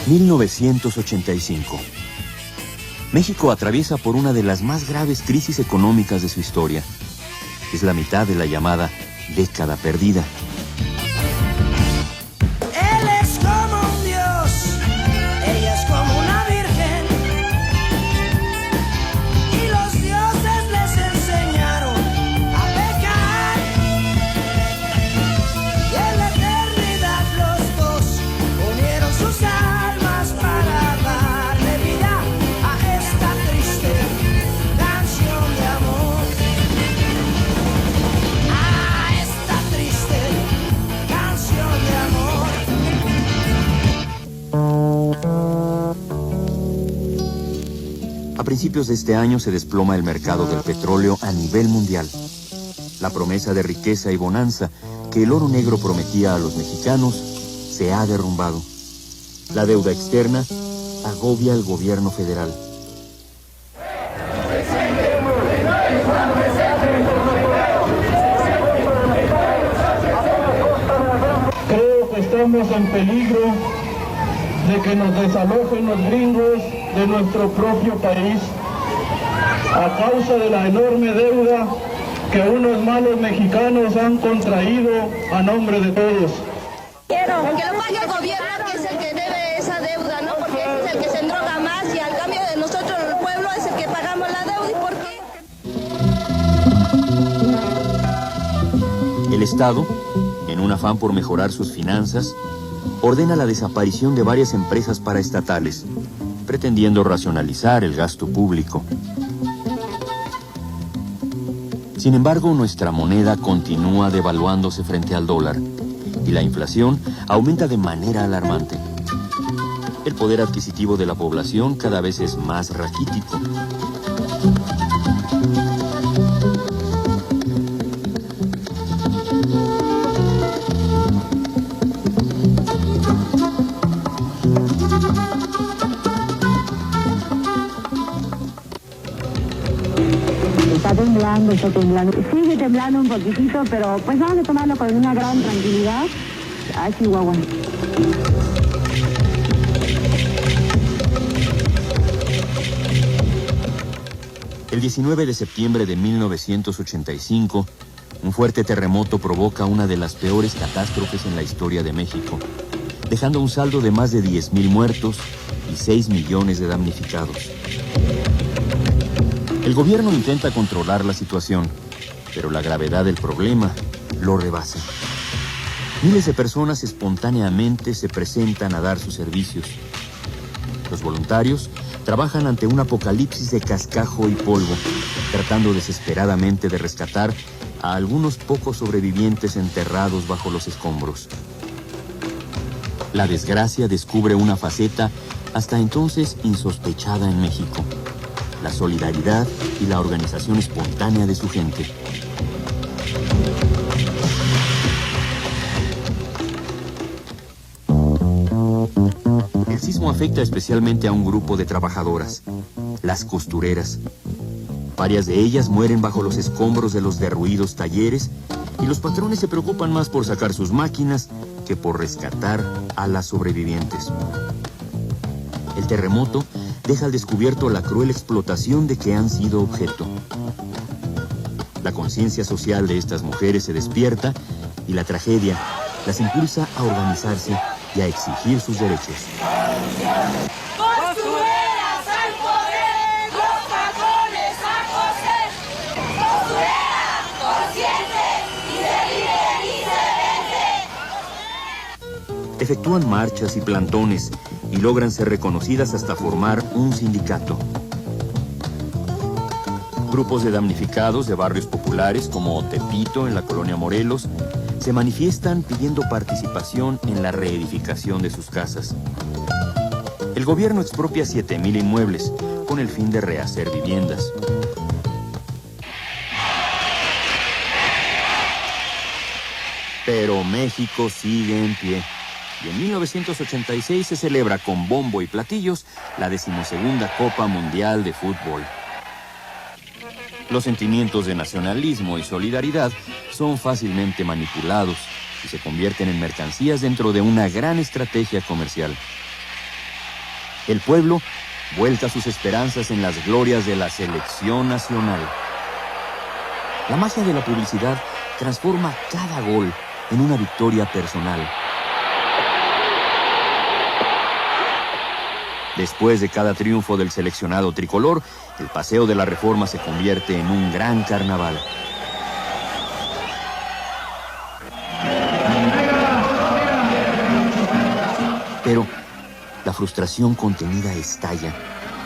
1985. México atraviesa por una de las más graves crisis económicas de su historia. Es la mitad de la llamada década perdida. Él es como un dios, ella es como una virgen, y los dioses les enseñaron a pecar, y en la eternidad los dos unieron sus almas para darle vida a esta triste canción de amor. A esta triste canción de amor. A principios de este año se desploma el mercado del petróleo a nivel mundial. La promesa de riqueza y bonanza que el oro negro prometía a los mexicanos se ha derrumbado. La deuda externa agobia al gobierno federal. Creo que estamos en peligro de que nos desalojen los gringos de nuestro propio país a causa de la enorme deuda que unos malos mexicanos han contraído a nombre de todos. Quiero que lo pague el gobierno, que es el que debe esa deuda, ¿no? Porque ese es el que se endroga más y al cambio de nosotros, el pueblo, es el que pagamos la deuda. ¿Y por qué? El Estado, en un afán por mejorar sus finanzas, ordena la desaparición de varias empresas paraestatales, pretendiendo racionalizar el gasto público. Sin embargo, nuestra moneda continúa devaluándose frente al dólar y la inflación aumenta de manera alarmante. El poder adquisitivo de la población cada vez es más raquítico. Está temblando. Sigue temblando un poquitito, pero pues vamos a tomarlo con una gran tranquilidad. Ay, Chihuahua. El 19 de septiembre de 1985, un fuerte terremoto provoca una de las peores catástrofes en la historia de México, dejando un saldo de más de 10,000 muertos y 6 millones de damnificados. El gobierno intenta controlar la situación, pero la gravedad del problema lo rebasa. Miles de personas espontáneamente se presentan a dar sus servicios. Los voluntarios trabajan ante un apocalipsis de cascajo y polvo, tratando desesperadamente de rescatar a algunos pocos sobrevivientes enterrados bajo los escombros. La desgracia descubre una faceta hasta entonces insospechada en México: la solidaridad y la organización espontánea de su gente. El sismo afecta especialmente a un grupo de trabajadoras, las costureras. Varias de ellas mueren bajo los escombros de los derruidos talleres y los patrones se preocupan más por sacar sus máquinas que por rescatar a las sobrevivientes. El terremoto deja al descubierto la cruel explotación de que han sido objeto. La conciencia social de estas mujeres se despierta y la tragedia las impulsa a organizarse y a exigir sus derechos. Costureras al poder, los patrones a coser. Costureras conscientes y se viven y se venden. Efectúan marchas y plantones y logran ser reconocidas hasta formar un sindicato. Grupos de damnificados de barrios populares como Tepito, en la colonia Morelos, se manifiestan pidiendo participación en la reedificación de sus casas. El gobierno expropia 7,000 inmuebles con el fin de rehacer viviendas. Pero México sigue en pie. Y en 1986 se celebra con bombo y platillos la 12ª Copa Mundial de Fútbol. Los sentimientos de nacionalismo y solidaridad son fácilmente manipulados y se convierten en mercancías dentro de una gran estrategia comercial. El pueblo vuelca sus esperanzas en las glorias de la selección nacional. La magia de la publicidad transforma cada gol en una victoria personal. Después de cada triunfo del seleccionado tricolor, el Paseo de la Reforma se convierte en un gran carnaval. Pero la frustración contenida estalla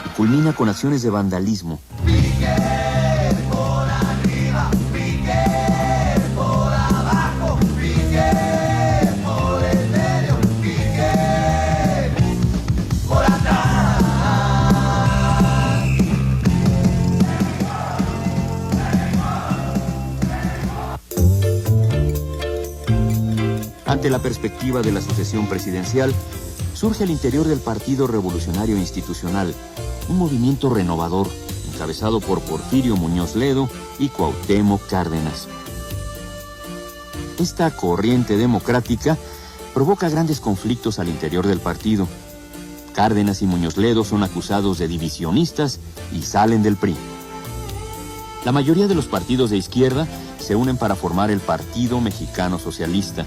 y culmina con acciones de vandalismo. Ante la perspectiva de la sucesión presidencial, surge al interior del Partido Revolucionario Institucional un movimiento renovador encabezado por Porfirio Muñoz Ledo y Cuauhtémoc Cárdenas. Esta corriente democrática provoca grandes conflictos al interior del partido. Cárdenas y Muñoz Ledo son acusados de divisionistas y salen del PRI. La mayoría de los partidos de izquierda se unen para formar el Partido Mexicano Socialista,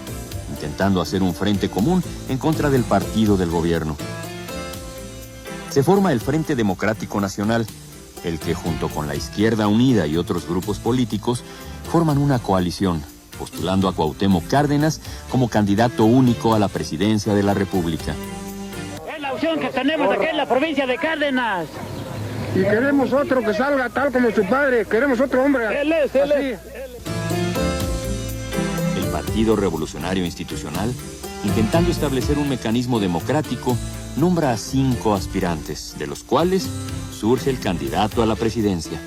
intentando hacer un frente común en contra del partido del gobierno. Se forma el Frente Democrático Nacional, el que junto con la Izquierda Unida y otros grupos políticos forman una coalición, postulando a Cuauhtémoc Cárdenas como candidato único a la presidencia de la República. Es la opción que tenemos aquí en la provincia de Cárdenas. Y queremos otro que salga tal como su padre, queremos otro hombre. Él es. El Partido Revolucionario Institucional, intentando establecer un mecanismo democrático, nombra a 5 aspirantes, de los cuales surge el candidato a la presidencia.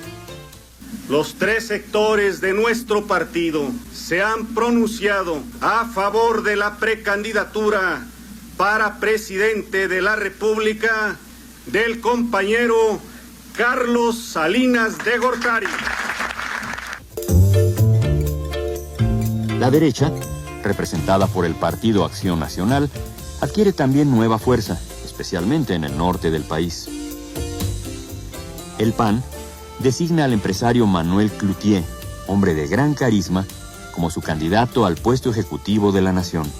Los 3 sectores de nuestro partido se han pronunciado a favor de la precandidatura para presidente de la República del compañero Carlos Salinas de Gortari. La derecha, representada por el Partido Acción Nacional, adquiere también nueva fuerza, especialmente en el norte del país. El PAN designa al empresario Manuel Cloutier, hombre de gran carisma, como su candidato al puesto ejecutivo de la nación.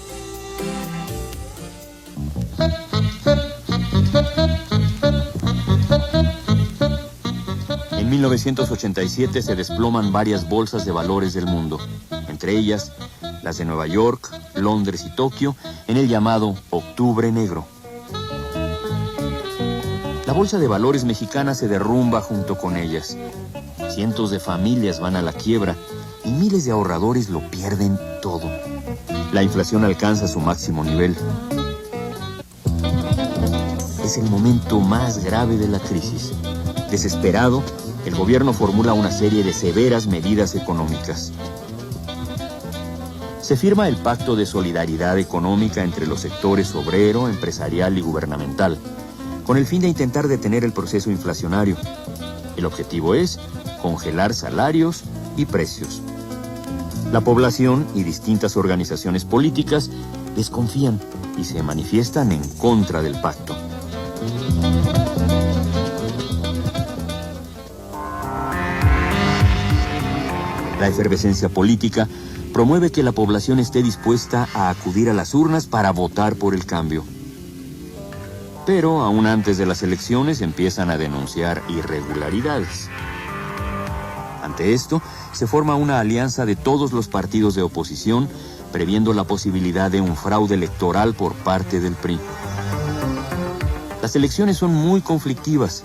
En 1987 se desploman varias bolsas de valores del mundo, entre ellas las de Nueva York, Londres y Tokio, en el llamado Octubre Negro. La bolsa de valores mexicana se derrumba junto con ellas. Cientos de familias van a la quiebra y miles de ahorradores lo pierden todo. La inflación alcanza su máximo nivel. Es el momento más grave de la crisis. Desesperado, el gobierno formula una serie de severas medidas económicas. Se firma el Pacto de Solidaridad Económica entre los sectores obrero, empresarial y gubernamental, con el fin de intentar detener el proceso inflacionario. El objetivo es congelar salarios y precios. La población y distintas organizaciones políticas desconfían y se manifiestan en contra del pacto. La efervescencia política promueve que la población esté dispuesta a acudir a las urnas para votar por el cambio. Pero aún antes de las elecciones empiezan a denunciar irregularidades. Ante esto, se forma una alianza de todos los partidos de oposición, previendo la posibilidad de un fraude electoral por parte del PRI. Las elecciones son muy conflictivas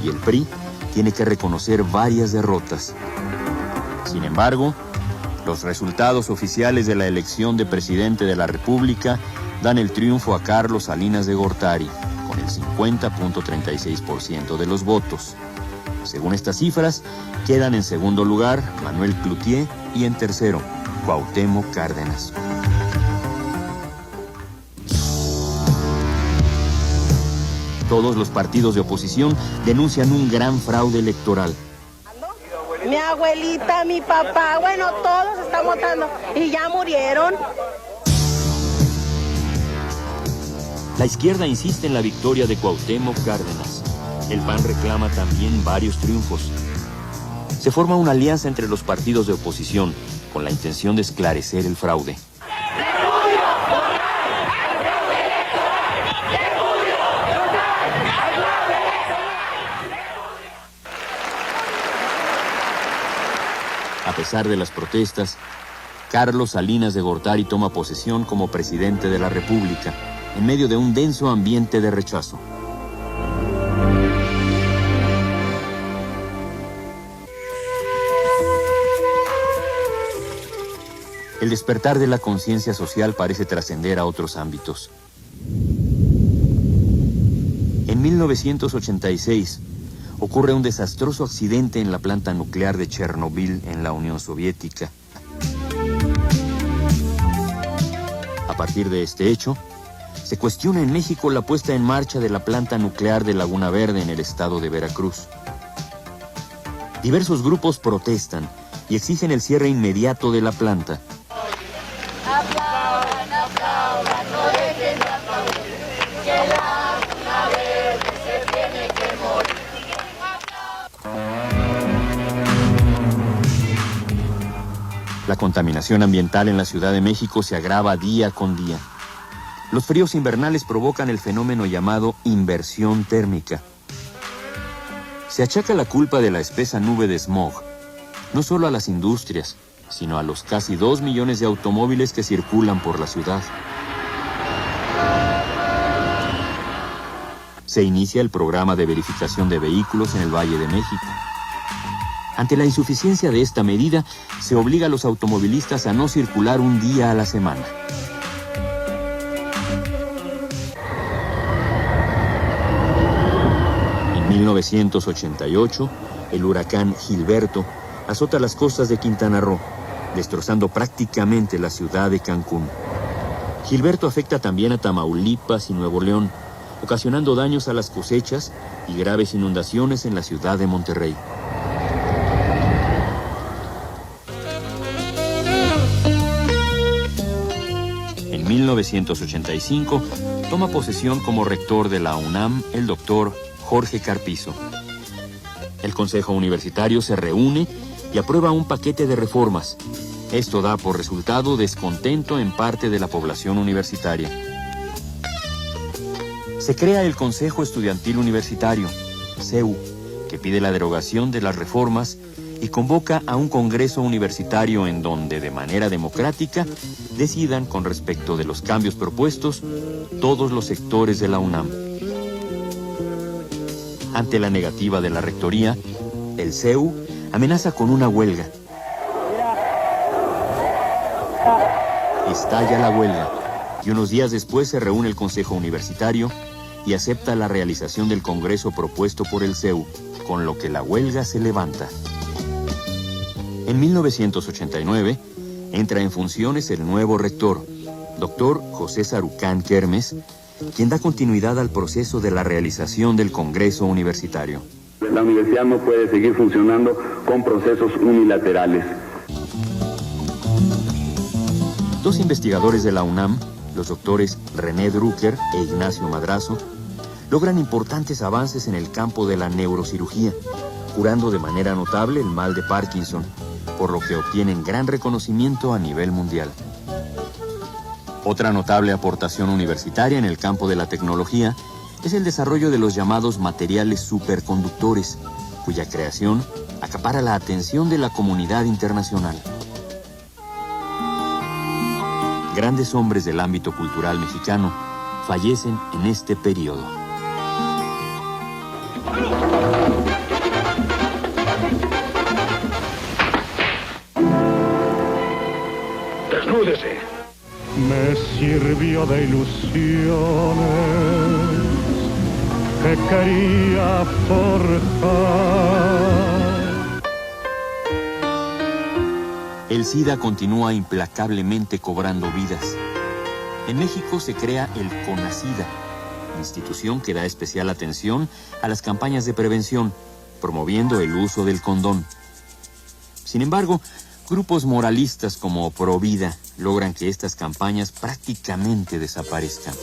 y el PRI tiene que reconocer varias derrotas. Sin embargo, los resultados oficiales de la elección de presidente de la República dan el triunfo a Carlos Salinas de Gortari, con el 50.36% de los votos. Según estas cifras, quedan en segundo lugar Manuel Cloutier y en tercero, Cuauhtémoc Cárdenas. Todos los partidos de oposición denuncian un gran fraude electoral. Mi abuelita, mi papá, bueno, todos están votando y ya murieron. La izquierda insiste en la victoria de Cuauhtémoc Cárdenas. El PAN reclama también varios triunfos. Se forma una alianza entre los partidos de oposición con la intención de esclarecer el fraude. A pesar de las protestas, Carlos Salinas de Gortari toma posesión como presidente de la República, en medio de un denso ambiente de rechazo. El despertar de la conciencia social parece trascender a otros ámbitos. En 1986, ocurre un desastroso accidente en la planta nuclear de Chernobyl en la Unión Soviética. A partir de este hecho, se cuestiona en México la puesta en marcha de la planta nuclear de Laguna Verde en el estado de Veracruz. Diversos grupos protestan y exigen el cierre inmediato de la planta. Aplaudan, aplaudan, no dejen de aplaudir, que Laguna Verde se tiene que morir. La contaminación ambiental en la Ciudad de México se agrava día con día. Los fríos invernales provocan el fenómeno llamado inversión térmica. Se achaca la culpa de la espesa nube de smog, no solo a las industrias, sino a los casi 2 millones de automóviles que circulan por la ciudad. Se inicia el programa de verificación de vehículos en el Valle de México. Ante la insuficiencia de esta medida, se obliga a los automovilistas a no circular un día a la semana. En 1988, el huracán Gilberto azota las costas de Quintana Roo, destrozando prácticamente la ciudad de Cancún. Gilberto afecta también a Tamaulipas y Nuevo León, ocasionando daños a las cosechas y graves inundaciones en la ciudad de Monterrey. En 1985, toma posesión como rector de la UNAM el doctor Jorge Carpizo. El Consejo Universitario se reúne y aprueba un paquete de reformas. Esto da por resultado descontento en parte de la población universitaria. Se crea el Consejo Estudiantil Universitario, CEU, que pide la derogación de las reformas y convoca a un congreso universitario en donde, de manera democrática, decidan con respecto de los cambios propuestos todos los sectores de la UNAM. Ante la negativa de la rectoría, el CEU amenaza con una huelga. Estalla la huelga y unos días después se reúne el Consejo Universitario y acepta la realización del congreso propuesto por el CEU, con lo que la huelga se levanta. En 1989 entra en funciones el nuevo rector, doctor José Sarucán Kermes, quien da continuidad al proceso de la realización del Congreso Universitario. La universidad no puede seguir funcionando con procesos unilaterales. Dos investigadores de la UNAM, los doctores René Drucker e Ignacio Madrazo, logran importantes avances en el campo de la neurocirugía, curando de manera notable el mal de Parkinson, por lo que obtienen gran reconocimiento a nivel mundial. Otra notable aportación universitaria en el campo de la tecnología es el desarrollo de los llamados materiales superconductores, cuya creación acapara la atención de la comunidad internacional. Grandes hombres del ámbito cultural mexicano fallecen en este periodo. Desnúdese. Me sirvió de ilusiones que quería forjar. El SIDA continúa implacablemente cobrando vidas. En México se crea el CONASIDA, institución que da especial atención a las campañas de prevención, promoviendo el uso del condón. Sin embargo, grupos moralistas como Provida logran que estas campañas prácticamente desaparezcan.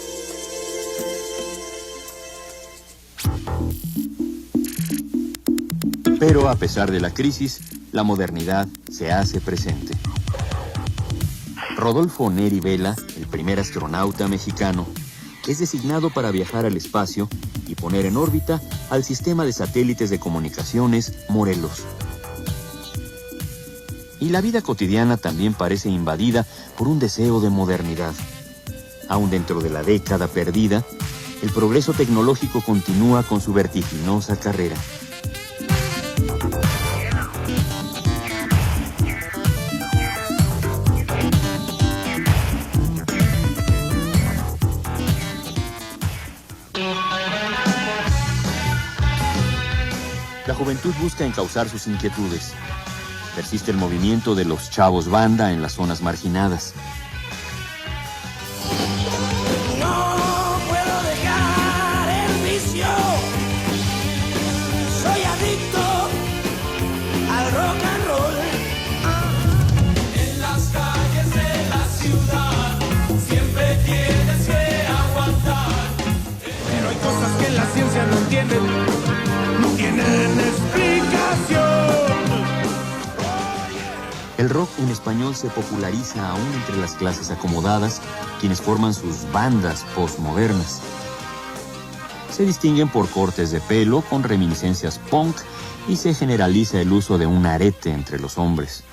Pero a pesar de la crisis, la modernidad se hace presente. Rodolfo Neri Vela, el primer astronauta mexicano, es designado para viajar al espacio y poner en órbita al sistema de satélites de comunicaciones Morelos. Y la vida cotidiana también parece invadida por un deseo de modernidad. Aún dentro de la década perdida, el progreso tecnológico continúa con su vertiginosa carrera. La juventud busca encauzar sus inquietudes. Persiste el movimiento de los chavos banda en las zonas marginadas. No puedo dejar el vicio. Soy adicto al rock and roll. En las calles de la ciudad siempre tienes que aguantar. Pero hay cosas que la ciencia no entiende. No tienen explicación. El rock en español se populariza aún entre las clases acomodadas, quienes forman sus bandas postmodernas. Se distinguen por cortes de pelo con reminiscencias punk y se generaliza el uso de un arete entre los hombres.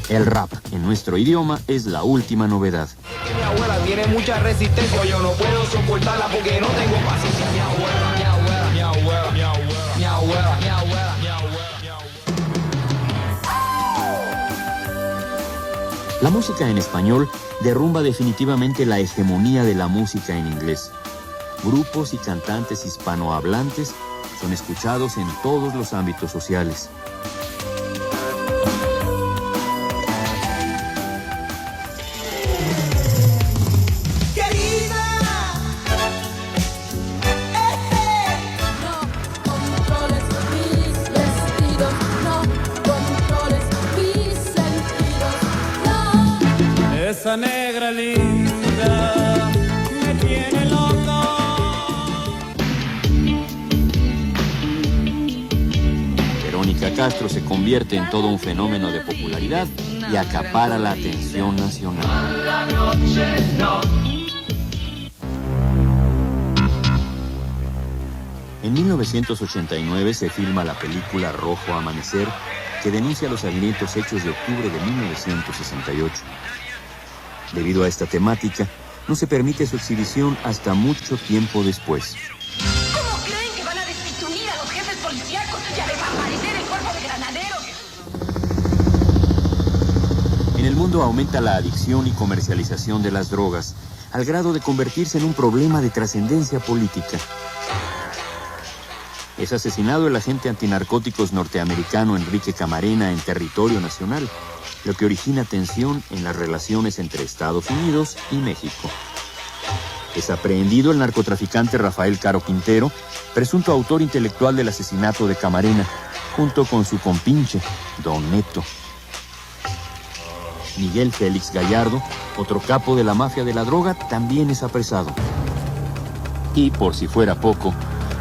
El rap en nuestro idioma es la última novedad. Mi abuela tiene mucha resistencia. Yo no puedo soportarla porque no tengo paciencia. Mi abuela, mi abuela, mi abuela, mi abuela, mi abuela, mi abuela, mi abuela. La música en español derrumba definitivamente la hegemonía de la música en inglés. Grupos y cantantes hispanohablantes son escuchados en todos los ámbitos sociales. Esa negra linda me tiene loco. Verónica Castro se convierte en todo un fenómeno de popularidad y acapara la atención nacional. En 1989 se filma la película Rojo Amanecer, que denuncia los sangrientos hechos de octubre de 1968. Debido a esta temática, no se permite su exhibición hasta mucho tiempo después. ¿Cómo creen que van a destituir a los jefes policíacos y a desaparecer el cuerpo de granaderos? En el mundo aumenta la adicción y comercialización de las drogas, al grado de convertirse en un problema de trascendencia política. Es asesinado el agente antinarcóticos norteamericano Enrique Camarena en territorio nacional, lo que origina tensión en las relaciones entre Estados Unidos y México. Es aprehendido el narcotraficante Rafael Caro Quintero, presunto autor intelectual del asesinato de Camarena, junto con su compinche, Don Neto. Miguel Félix Gallardo, otro capo de la mafia de la droga, también es apresado. Y por si fuera poco,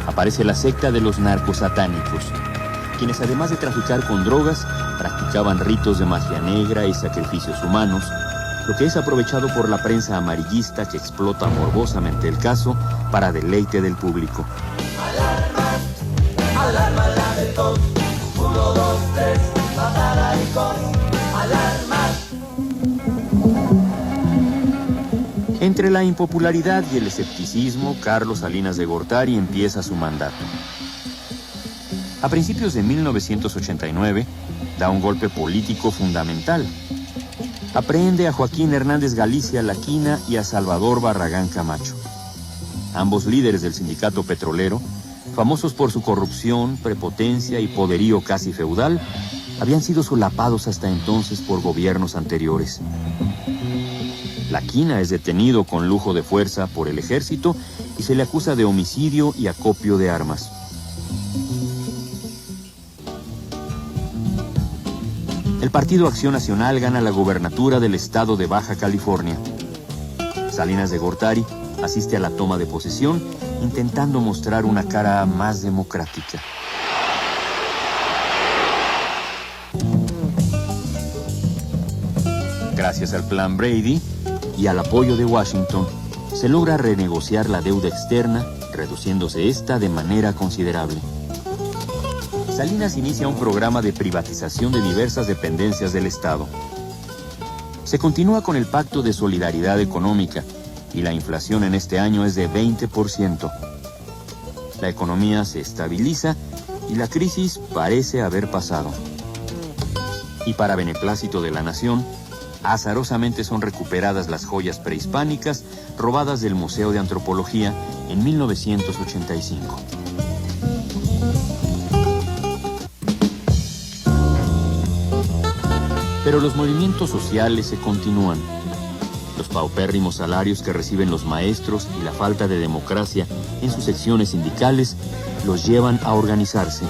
aparece la secta de los narcosatánicos, quienes además de traficar con drogas, practicaban ritos de magia negra y sacrificios humanos, lo que es aprovechado por la prensa amarillista que explota morbosamente el caso para deleite del público. Alarma, alarma la de todos. 1, 2, 3, matar a licor. Alarma. Entre la impopularidad y el escepticismo, Carlos Salinas de Gortari empieza su mandato. A principios de 1989, da un golpe político fundamental. Aprehende a Joaquín Hernández Galicia Laquina y a Salvador Barragán Camacho. Ambos líderes del sindicato petrolero, famosos por su corrupción, prepotencia y poderío casi feudal, habían sido solapados hasta entonces por gobiernos anteriores. Laquina es detenido con lujo de fuerza por el ejército y se le acusa de homicidio y acopio de armas. El Partido Acción Nacional gana la gobernatura del estado de Baja California. Salinas de Gortari asiste a la toma de posesión, intentando mostrar una cara más democrática. Gracias al Plan Brady y al apoyo de Washington, se logra renegociar la deuda externa, reduciéndose esta de manera considerable. Salinas inicia un programa de privatización de diversas dependencias del Estado. Se continúa con el Pacto de Solidaridad Económica y la inflación en este año es de 20%. La economía se estabiliza y la crisis parece haber pasado. Y para beneplácito de la nación, azarosamente son recuperadas las joyas prehispánicas robadas del Museo de Antropología en 1985. Pero los movimientos sociales se continúan. Los paupérrimos salarios que reciben los maestros y la falta de democracia en sus secciones sindicales los llevan a organizarse.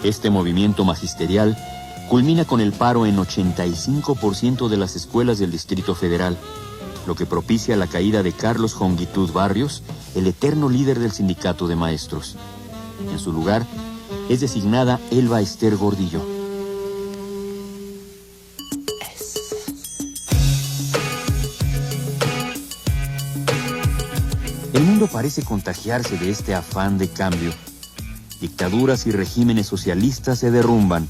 Este movimiento magisterial culmina con el paro en 85% de las escuelas del Distrito Federal, lo que propicia la caída de Carlos Jongitud Barrios, el eterno líder del sindicato de maestros. En su lugar, es designada Elba Ester Gordillo. El mundo parece contagiarse de este afán de cambio. Dictaduras y regímenes socialistas se derrumban.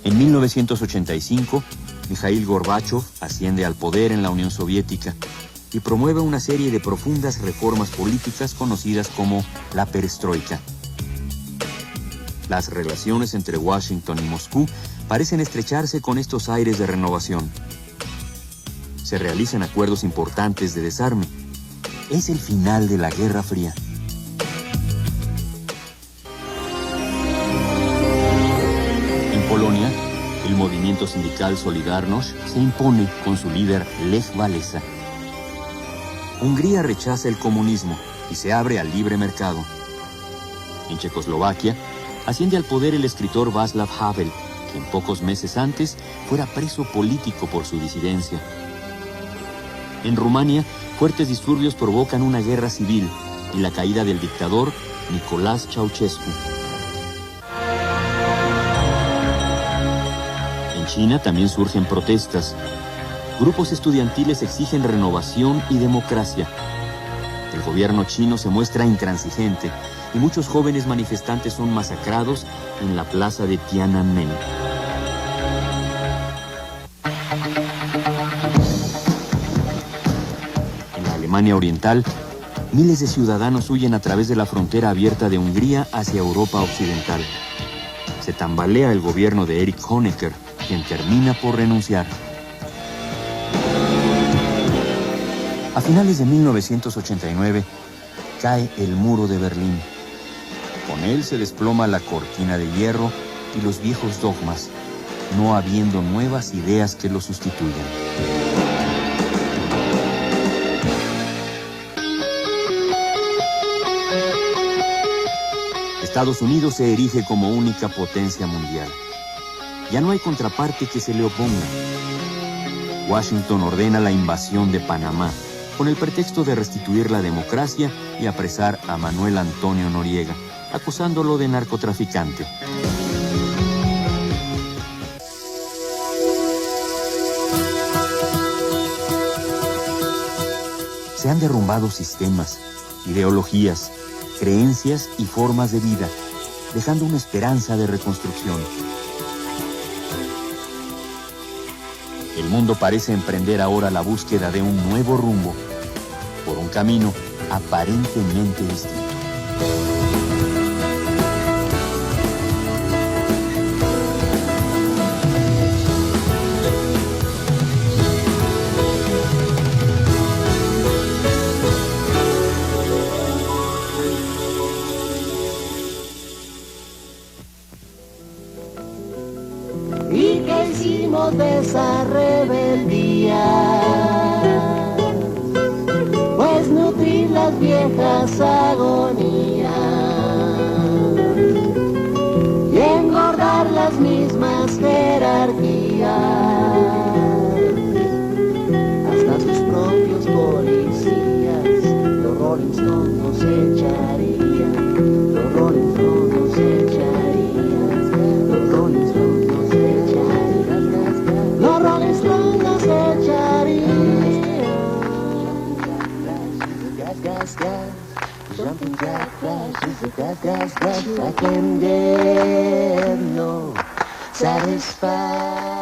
En 1985, Mikhail Gorbachev asciende al poder en la Unión Soviética y promueve una serie de profundas reformas políticas conocidas como la perestroika. Las relaciones entre Washington y Moscú parecen estrecharse con estos aires de renovación. Se realizan acuerdos importantes de desarme. Es el final de la Guerra Fría. En Polonia, el movimiento sindical Solidarność se impone con su líder Lech Walesa. Hungría rechaza el comunismo y se abre al libre mercado. En Checoslovaquia, asciende al poder el escritor Václav Havel, quien pocos meses antes fuera preso político por su disidencia. En Rumania, fuertes disturbios provocan una guerra civil y la caída del dictador Nicolae Ceausescu. En China también surgen protestas. Grupos estudiantiles exigen renovación y democracia. El gobierno chino se muestra intransigente y muchos jóvenes manifestantes son masacrados en la plaza de Tiananmen. En la Alemania Oriental, miles de ciudadanos huyen a través de la frontera abierta de Hungría hacia Europa Occidental. Se tambalea el gobierno de Erich Honecker, quien termina por renunciar. A finales de 1989, cae el muro de Berlín. Con él se desploma la cortina de hierro y los viejos dogmas, no habiendo nuevas ideas que lo sustituyan. Estados Unidos se erige como única potencia mundial. Ya no hay contraparte que se le oponga. Washington ordena la invasión de Panamá, con el pretexto de restituir la democracia y apresar a Manuel Antonio Noriega, acusándolo de narcotraficante. Se han derrumbado sistemas, ideologías, creencias y formas de vida, dejando una esperanza de reconstrucción. El mundo parece emprender ahora la búsqueda de un nuevo rumbo, por un camino aparentemente distinto. ¿Y qué hicimos de esa rebeldía? Pues nutrir las viejas agonías y engordar las mismas jerarquías. Hasta sus propios policías, los Rolling Stones nos echarían, los Rolling Stones nos echarían, los Rolling Stones nos echarían. I can get no satisfaction.